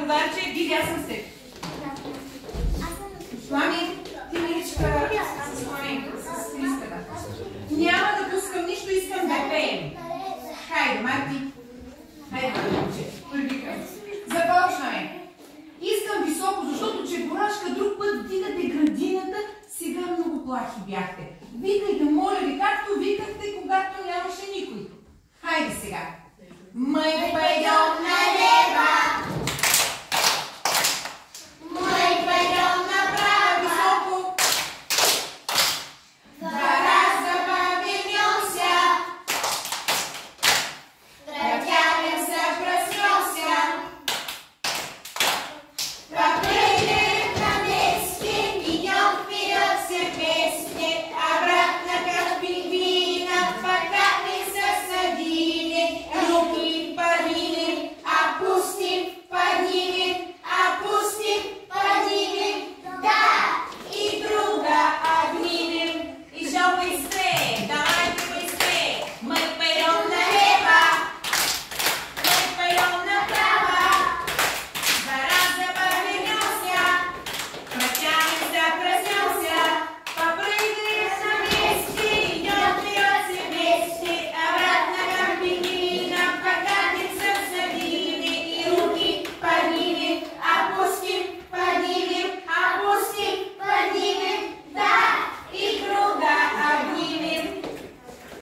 Богданче, Диди, аз съм с теб. Слами, ти Миличка с Сламенка, с Кристина. Няма да пускам нищо, искам да пеем. Хайде, Марти.